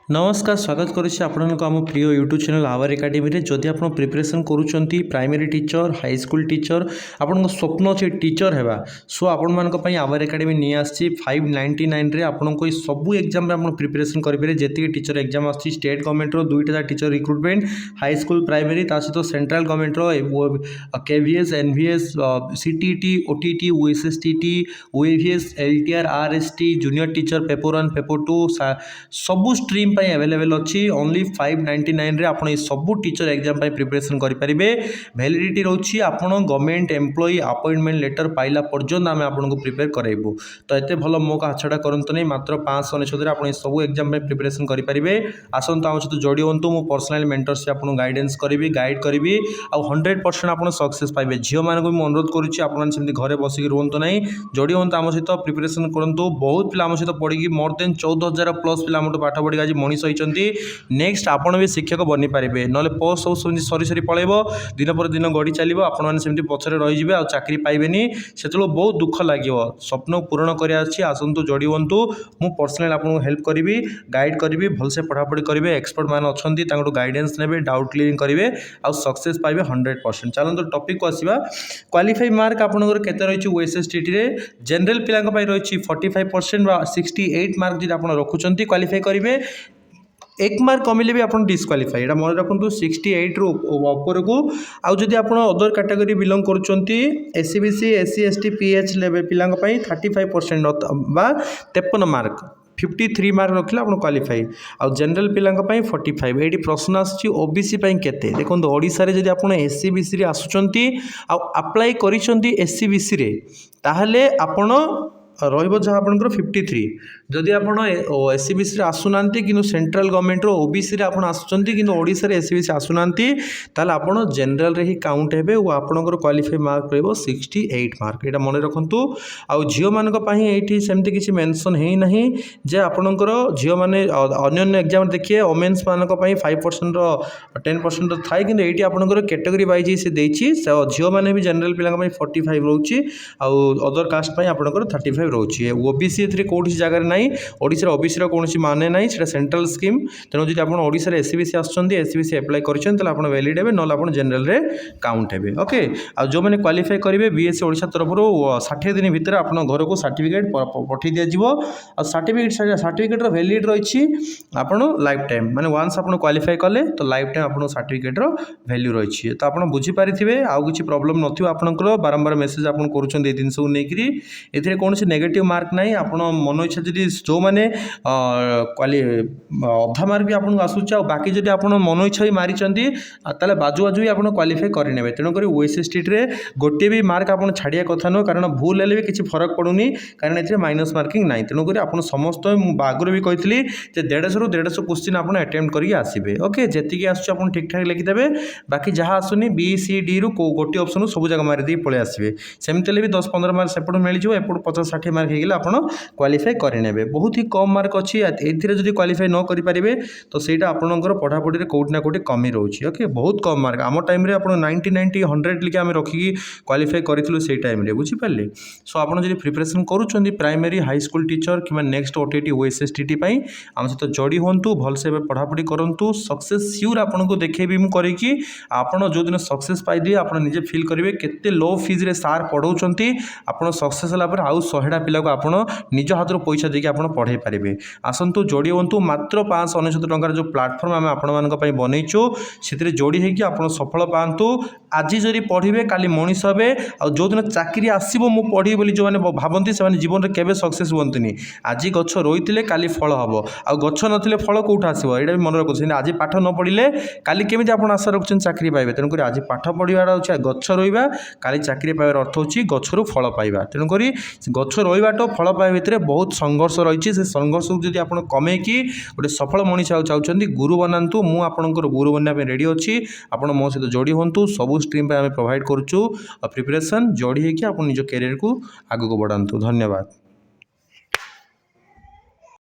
नमस्कार स्वागत करुच्ची आपको आम प्रिय यूट्यूब चैनल आवर एकाडेमी रे जदि आप प्रिपरेशन करूछंती primary teacher high school teacher आपन स्वप्न अच्छे टीचर हेबा सो आपण मानक आवर एकाडेमी नहीं आसी 599 रे आपको सबू एग्जाम आप प्रिपरेशन करेंगे जी टीचर एग्जाम आसी स्टेट गवर्नमेंट रो दुईटा teacher recruitment high school primary ता सहित सेंट्रल गवर्नमेंट रो KVS NVS CTT OTT OSSTT OAVS LTR RST junior teacher paper 1 paper 2 सबू स्ट्रीम अवेलेबल अच्छी ओनली 599 रे आपण सब टीचर एग्जाम प्रिपरेशन करेंगे वैलिडिटी रोची आपण गवर्नमेंट एम्प्लॉई अपॉइंटमेंट लेटर पाइला पर्यंत आम आपको प्रिपेयर कराइबू तो एत भल मौका हाछड़ा करंतु नहीं मात्र 599 आप सब एग्जाम प्रिपरेशन करेंगे आसतु आम सहित जोड़ी हूँ मु पर्सनल मेंटरशिप आपको गाइडेंस करी गाइड करी आ 100% आप सक्सेस पाइबे झील मान को अनुरोध करुच्ची आपमने घरे बसिक रुहतु ना जोड़ी हूँ आम सहित प्रिपरेशन करूँ बहुत पिला आम सहित पढ़ी मोर देन 14,000 प्लस पिला पाठ पढ़ी आज मनीष होती नेक्स्ट आपण भी शिक्षक बनी पारे ना पोस्ट सब सरी सरी पलैब दिन पर दिन गढ़ी चलो आपने पचर रही आ चाकरी पाइबेनी से बहुत दुख लगे स्वप्न पूरण कर आसतु जोड़ी हूँ मु पर्सनल आपको हेल्प करी गाइड करी भलसे पढ़ापढ़ी करेंगे एक्सपर्ट मान अच्छा गाइडेंस ने डाउट क्लीयरिंग करेंगे आ सक्सेस पाइबे 100%। चलते टॉपिक को आसवा क्वालिफाई मार्क आपंकर केते रही ओएसएसटीटी रे जनरल पिला रही 45% 68 मार्क जी आप रखुंट क्वालिफाई करेंगे एक मार्क कमिले भी आप डिस्क्वालीफाई यहाँ मन रखु 68 रु ऊपर को आउ जदि आप अदर कैटेगरी बिलोंग करुँच SEBC SC ST PH level पिला 35% बा 53 मार्क 53 मार्क रखिले आप क्वालिफाई आउ जनरल पिला 45 ये प्रश्न आसूँ ओबीसी केते देखो ओडिशा रे जदि आप एससीबीसी आसुंच आप्लाय करिसेंती एससीबीसी रे ताहले आपण रही जहाँ आपंकर 53 जदि आप एससीबीसी आसुना कि सेंट्रल गवर्नमेंट रो ओबीसी आप आसुँच कि ओडिशा रे एससीबीसी आसुना ताल आप जनरल रे ही काउंट हेबे और आपंकर क्वालिफाई मार्क रही 68 मार्क यहाँ मन रखु आउ झील मानी सेमती किसी मेंशन है ना जे आपंकर झील मैंने अन्य एग्जाम देखिए वोमेन्स मान 5% 10% थाए कि ये आपंकर कैटेगरी वाइज से झील मैंने भी जनरल पिला 45 रोचे आउ अदर कास्ट आपंकर 35 रोचे ओबीसी ए कौटी जगह ना ओडिशा ओबीसी कौन माने ना से सेंट्रल स्कीम तेणु जब आप ओडिशा एससीबीसी आसुँच एससीबीसी एप्लाय कर वैलिड हे ना आप जनरल रे काउंट हे ओके आ जो मैंने क्वालिफाई करेंगे बीएससी ओडिशा तरफ 60 दिन भितर आप घर को सर्टिफिकेट पठे दिज्व आ सर्टिफिकेट वैलिड रही आप लाइफ टाइम माने वन्स आप क्वालिफाई कले तो लाइफ टाइम आप सर्टिफिकेट वैल्यू रही तो आप बुझीपारे आउ किसी प्रोब्लेम नथिबा आपनकर बारंबार मेसेज आप करुँच जिनस को कौन नेगेटिव मार्क ना आप मन इच्छा जब जो मैंने अधा मार्क भी आपको आसूँ बाकी जब आप मन इच्छा भी मारी बाजू बाजू भी आप क्वालिफाई करेंगे तेणुक ओएसएसटीटी रे गोटे भी मार्क आप छाड़िया कथा नुह कारण भूल हेल्ले भी किसी फरक पड़ूनी कारण ये माइनस मार्किंग ना तेणुक आप समस्त आगुरी भी कही 150 ରୁ 150 क्वेश्चन आप अटेम्प्ट करके आसबे ओके जी आसूँ ठीक ठाक लिखिदेवे बाकी जहाँ आसुनी बी सी डी रु गोटे ऑप्शन सब जगह मारिदी पलि आसबे सेमती भी 10-15 मार्क सेपट मिल एपट 50-60 मार्क होगले आप क्वालिफाई करेंगे बहुत ही कम मार्क अच्छी ए क्वालिफाई न करें तो सहीटा आपंकर पढ़ापढ़ी कौटी ना कौटी कमी रोचे ओके बहुत कम मार्क आम टाइम 90 100 लिखे आम रखिकी क्वालिफाई करूँ से टाइम बुझीपारे सो आप प्रिपरेशन करुँच प्राइमरी हाई स्कूल टीचर कि नेक्स्ट ओटीटी ओएसएसटीटी आम सहित जोड़ी हूँ भलसे पढ़ापढ़ी करूँ सक्सेस सियोर आपको देखेबी मुझे आपड़ जो दिन सक्सेस पाइबे आप निजे फिल करेंगे केते लो फीज रे सार पढ़ाऊँच आप सक्सेस होगा आउ 100टा पिला को आप निज हाथ पैसा देके आप पढ़ाई पारे आसतु जोड़ी हूँ मात्र 599 टंकार जो प्लाटफर्म आम आपण बनईचु से जोड़ी होगी आप सफल पातु आज जदि पढ़े काली मनीष हे आ जो दिन चाकरी आसो मु पढ़ी बोली जो मैंने भावती से जीवन में केवे सक्सेस हुंतुनि आज गछ रोईले काली फल हम आ गछ नथिले फल कौटा आसो यहाँ भी मन रखुच्छे आज पाठ न पढ़ले काली केमी आप आशा रखुच्छे चाकरी पाइबे तेणुक आज पाठ पढ़ार अच्छे गछ रोवा काली चाकरी पाइबार अर्थ होची गछरु फल पाइबा तेणुक गछ रोवाट फल पाइबा भितर बहुत संघर्ष रही से संघर्ष को जब आप कमेकी गोटे सफल मनीष चाहते गुरु बनातु मु आपंकर गुरु बनने रेडी अच्छी आप मो सहित जोड़ी हूँ सबू स्ट्रीम आम प्रोवाइड करुँ प्रिपरेशन जोड़ी होगी आप निज कैरियर को आगू बढ़ातु धन्यवाद।